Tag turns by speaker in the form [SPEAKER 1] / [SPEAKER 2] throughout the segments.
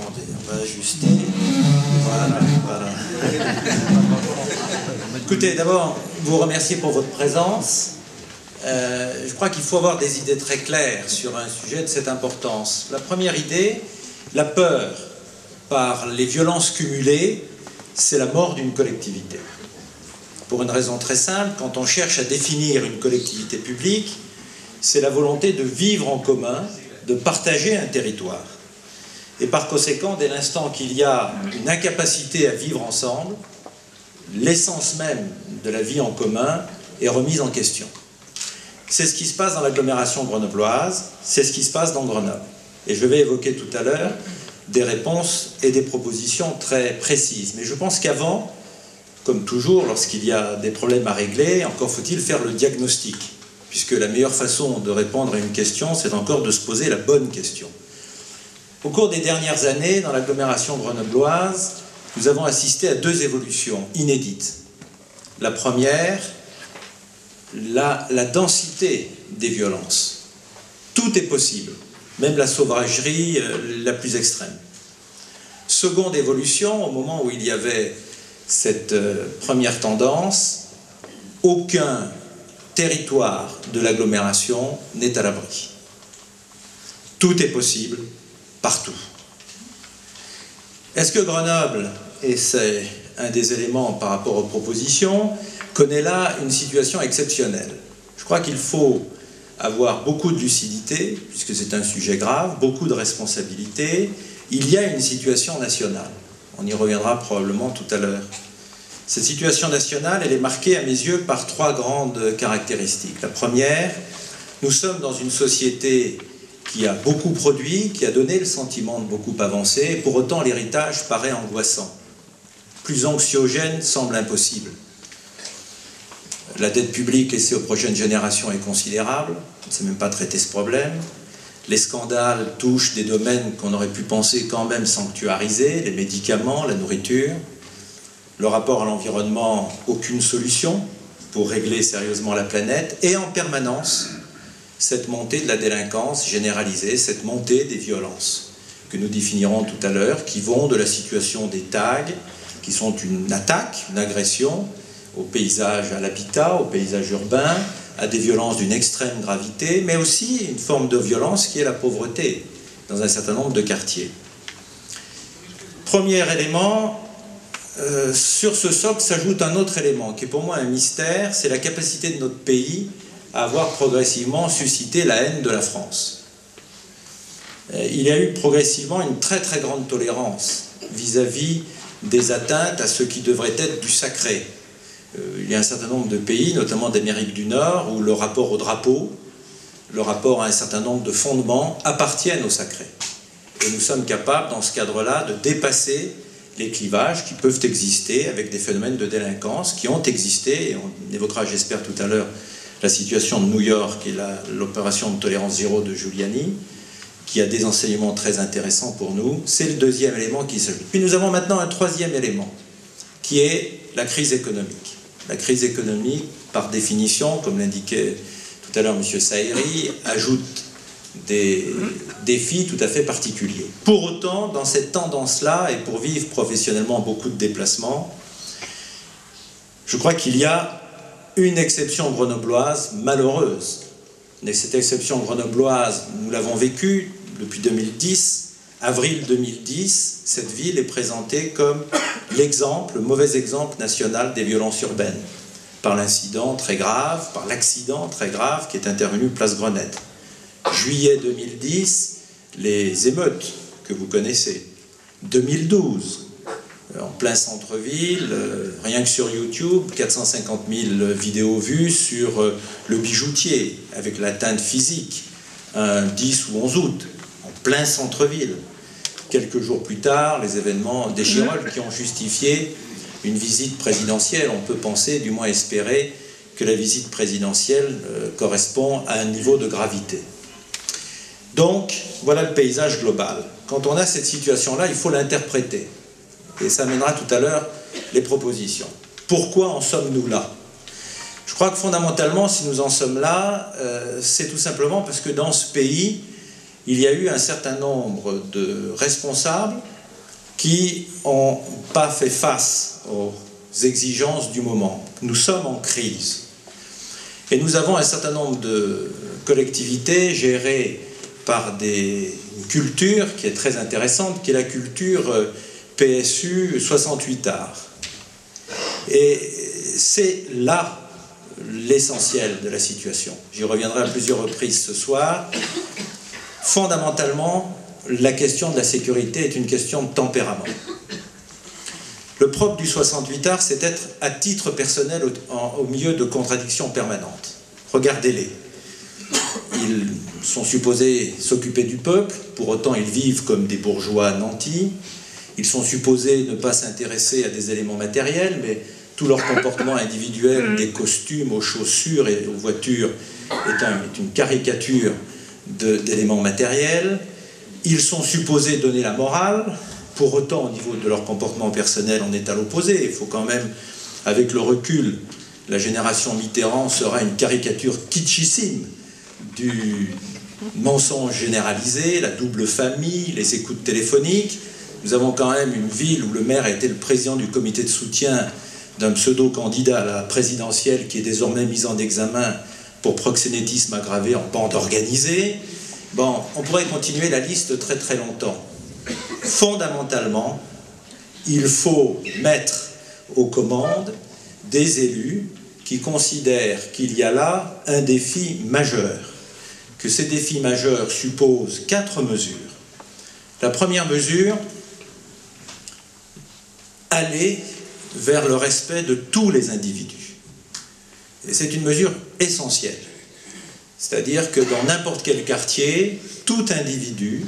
[SPEAKER 1] Attendez, on va ajuster. Voilà, voilà. Écoutez, d'abord, vous remercier pour votre présence. Je crois qu'il faut avoir des idées très claires sur un sujet de cette importance. La première idée, la peur par les violences cumulées, c'est la mort d'une collectivité. Pour une raison très simple, quand on cherche à définir une collectivité publique, c'est la volonté de vivre en commun, de partager un territoire. Et par conséquent, dès l'instant qu'il y a une incapacité à vivre ensemble, l'essence même de la vie en commun est remise en question. C'est ce qui se passe dans l'agglomération grenobloise, c'est ce qui se passe dans Grenoble. Et je vais évoquer tout à l'heure des réponses et des propositions très précises. Mais je pense qu'avant, comme toujours, lorsqu'il y a des problèmes à régler, encore faut-il faire le diagnostic, puisque la meilleure façon de répondre à une question, c'est encore de se poser la bonne question. Au cours des dernières années, dans l'agglomération grenobloise, nous avons assisté à deux évolutions inédites. La première, la densité des violences. Tout est possible, même la sauvagerie la plus extrême. Seconde évolution, au moment où il y avait cette première tendance, aucun territoire de l'agglomération n'est à l'abri. Tout est possible, partout. Est-ce que Grenoble, et c'est un des éléments par rapport aux propositions, connaît là une situation exceptionnelle? Je crois qu'il faut avoir beaucoup de lucidité, puisque c'est un sujet grave, beaucoup de responsabilité. Il y a une situation nationale. On y reviendra probablement tout à l'heure. Cette situation nationale, elle est marquée à mes yeux par trois grandes caractéristiques. La première, nous sommes dans une société qui a beaucoup produit, qui a donné le sentiment de beaucoup avancer, et pour autant l'héritage paraît angoissant. Plus anxiogène semble impossible. La dette publique laissée aux prochaines générations est considérable, on ne sait même pas traiter ce problème. Les scandales touchent des domaines qu'on aurait pu penser quand même sanctuarisés, les médicaments, la nourriture. Le rapport à l'environnement, aucune solution pour régler sérieusement la planète, et en permanence, cette montée de la délinquance généralisée, cette montée des violences, que nous définirons tout à l'heure, qui vont de la situation des tags, qui sont une attaque, une agression au paysage, à l'habitat, au paysage urbain, à des violences d'une extrême gravité, mais aussi une forme de violence qui est la pauvreté dans un certain nombre de quartiers. Premier élément, sur ce socle s'ajoute un autre élément qui est pour moi un mystère, c'est la capacité de notre pays à avoir progressivement suscité la haine de la France. Il y a eu progressivement une très très grande tolérance vis-à-vis des atteintes à ce qui devrait être du sacré. Il y a un certain nombre de pays, notamment d'Amérique du Nord, où le rapport au drapeau, le rapport à un certain nombre de fondements appartiennent au sacré. Et nous sommes capables, dans ce cadre-là, de dépasser les clivages qui peuvent exister avec des phénomènes de délinquance qui ont existé, et on évoquera, j'espère, tout à l'heure, la situation de New York et l'opération de tolérance zéro de Giuliani, qui a des enseignements très intéressants pour nous. C'est le deuxième élément qui s'ajoute. Puis nous avons maintenant un troisième élément, qui est la crise économique. La crise économique, par définition, comme l'indiquait tout à l'heure M. Saïri, ajoute des défis tout à fait particuliers. Pour autant, dans cette tendance-là, et pour vivre professionnellement beaucoup de déplacements, je crois qu'il y a une exception grenobloise malheureuse. Mais cette exception grenobloise, nous l'avons vécue depuis 2010. Avril 2010, cette ville est présentée comme l'exemple, le mauvais exemple national des violences urbaines, par l'incident très grave, par l'accident très grave qui est intervenu place Grenette. Juillet 2010, les émeutes que vous connaissez. 2012, en plein centre-ville, rien que sur YouTube, 450 000 vidéos vues sur le bijoutier, avec l'atteinte physique, un 10 ou 11 août, en plein centre-ville. Quelques jours plus tard, les événements déchirants qui ont justifié une visite présidentielle. On peut penser, du moins espérer, que la visite présidentielle correspond à un niveau de gravité. Donc, voilà le paysage global. Quand on a cette situation-là, il faut l'interpréter. Et ça amènera tout à l'heure les propositions. Pourquoi en sommes-nous là? Je crois que fondamentalement, si nous en sommes là, c'est tout simplement parce que dans ce pays, il y a eu un certain nombre de responsables qui n'ont pas fait face aux exigences du moment. Nous sommes en crise. Et nous avons un certain nombre de collectivités gérées par une culture qui est très intéressante, qui est la culture PSU 68 arts. Et c'est là l'essentiel de la situation. J'y reviendrai à plusieurs reprises ce soir. Fondamentalement, la question de la sécurité est une question de tempérament. Le propre du 68 arts, c'est d'être à titre personnel au milieu de contradictions permanentes. Regardez-les. Ils sont supposés s'occuper du peuple, pour autant ils vivent comme des bourgeois nantis. Ils sont supposés ne pas s'intéresser à des éléments matériels, mais tout leur comportement individuel, des costumes aux chaussures et aux voitures, est une caricature d'éléments matériels. Ils sont supposés donner la morale, pour autant au niveau de leur comportement personnel on est à l'opposé. Il faut quand même, avec le recul, la génération Mitterrand sera une caricature kitschissime du mensonge généralisé, la double famille, les écoutes téléphoniques. Nous avons quand même une ville où le maire a été le président du comité de soutien d'un pseudo-candidat à la présidentielle qui est désormais mis en examen pour proxénétisme aggravé en bande organisée. Bon, on pourrait continuer la liste très très longtemps. Fondamentalement, il faut mettre aux commandes des élus qui considèrent qu'il y a là un défi majeur, que ces défis majeurs supposent 4 mesures. La première mesure, aller vers le respect de tous les individus. Et c'est une mesure essentielle. C'est-à-dire que dans n'importe quel quartier, tout individu,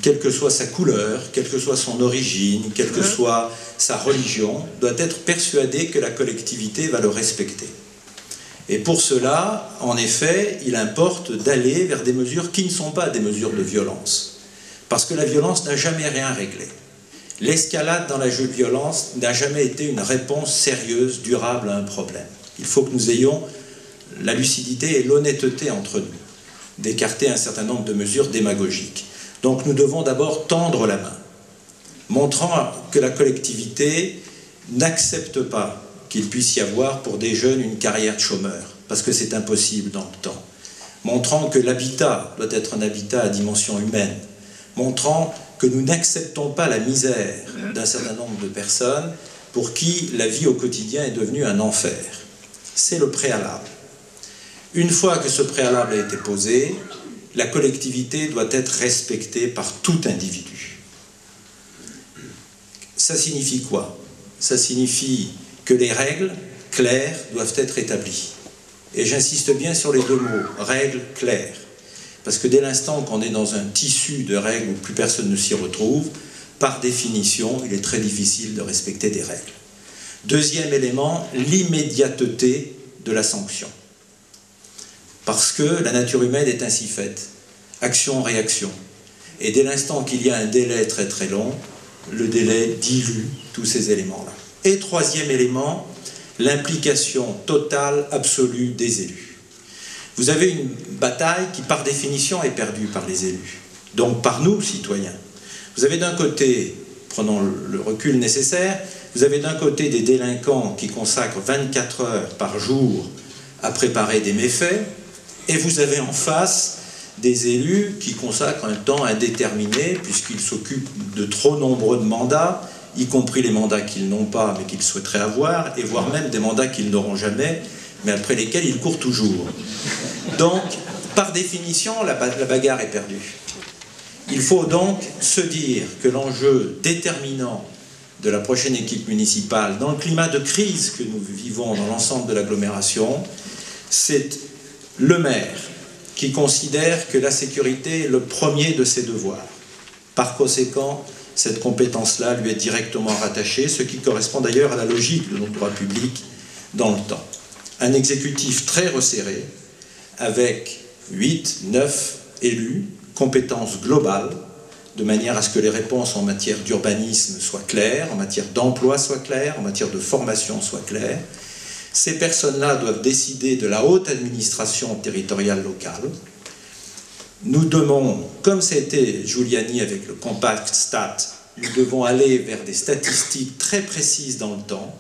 [SPEAKER 1] quelle que soit sa couleur, quelle que soit son origine, quelle que soit sa religion, doit être persuadé que la collectivité va le respecter. Et pour cela, en effet, il importe d'aller vers des mesures qui ne sont pas des mesures de violence. Parce que la violence n'a jamais rien réglé. L'escalade dans la violence n'a jamais été une réponse sérieuse, durable à un problème. Il faut que nous ayons la lucidité et l'honnêteté entre nous, d'écarter un certain nombre de mesures démagogiques. Donc nous devons d'abord tendre la main, montrant que la collectivité n'accepte pas qu'il puisse y avoir pour des jeunes une carrière de chômeur, parce que c'est impossible dans le temps. Montrant que l'habitat doit être un habitat à dimension humaine, montrant que nous n'acceptons pas la misère d'un certain nombre de personnes pour qui la vie au quotidien est devenue un enfer. C'est le préalable. Une fois que ce préalable a été posé, la collectivité doit être respectée par tout individu. Ça signifie quoi? Ça signifie que les règles claires doivent être établies. Et j'insiste bien sur les 2 mots, règles claires. Parce que dès l'instant qu'on est dans un tissu de règles où plus personne ne s'y retrouve, par définition, il est très difficile de respecter des règles. Deuxième élément, l'immédiateté de la sanction. Parce que la nature humaine est ainsi faite, action-réaction. Et dès l'instant qu'il y a un délai très très long, le délai dilue tous ces éléments-là. Et troisième élément, l'implication totale, absolue des élus. Vous avez une bataille qui, par définition, est perdue par les élus, donc par nous, citoyens. Vous avez d'un côté, prenons le recul nécessaire, vous avez d'un côté des délinquants qui consacrent 24 heures par jour à préparer des méfaits, et vous avez en face des élus qui consacrent un temps indéterminé, puisqu'ils s'occupent de trop nombreux de mandats, y compris les mandats qu'ils n'ont pas, mais qu'ils souhaiteraient avoir, et voire même des mandats qu'ils n'auront jamais, mais après lesquels ils courent toujours. Donc, par définition, la bagarre est perdue. Il faut donc se dire que l'enjeu déterminant de la prochaine équipe municipale, dans le climat de crise que nous vivons dans l'ensemble de l'agglomération, c'est le maire qui considère que la sécurité est le premier de ses devoirs. Par conséquent, cette compétence-là lui est directement rattachée, ce qui correspond d'ailleurs à la logique de notre droit public dans le temps. Un exécutif très resserré, avec 8, 9 élus, compétences globales, de manière à ce que les réponses en matière d'urbanisme soient claires, en matière d'emploi soient claires, en matière de formation soient claires. Ces personnes-là doivent décider de la haute administration territoriale locale. Nous devons, comme c'était Giuliani avec le Compact Stat, nous devons aller vers des statistiques très précises dans le temps,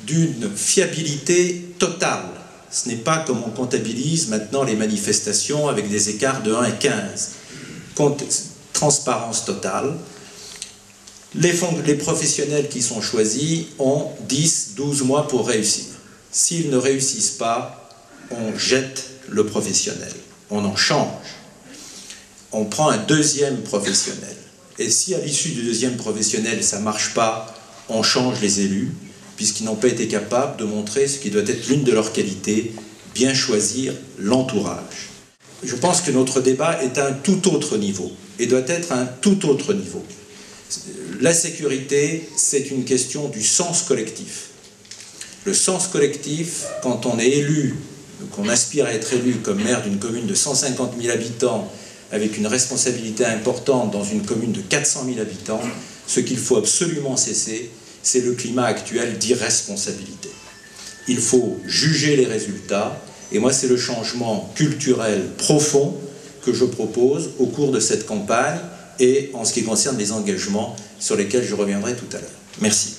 [SPEAKER 1] d'une fiabilité totale. Ce n'est pas comme on comptabilise maintenant les manifestations avec des écarts de 1 et 15. Transparence totale. Les professionnels qui sont choisis ont 10, 12 mois pour réussir. S'ils ne réussissent pas, on jette le professionnel, on en change. On prend un deuxième professionnel. Et si à l'issue du deuxième professionnel, ça ne marche pas, on change les élus, puisqu'ils n'ont pas été capables de montrer ce qui doit être l'une de leurs qualités, bien choisir l'entourage. Je pense que notre débat est à un tout autre niveau, et doit être à un tout autre niveau. La sécurité, c'est une question du sens collectif. Le sens collectif, quand on est élu, qu'on aspire à être élu comme maire d'une commune de 150 000 habitants, avec une responsabilité importante dans une commune de 400 000 habitants, ce qu'il faut absolument cesser, c'est le climat actuel d'irresponsabilité. Il faut juger les résultats, et moi c'est le changement culturel profond que je propose au cours de cette campagne et en ce qui concerne les engagements sur lesquels je reviendrai tout à l'heure. Merci.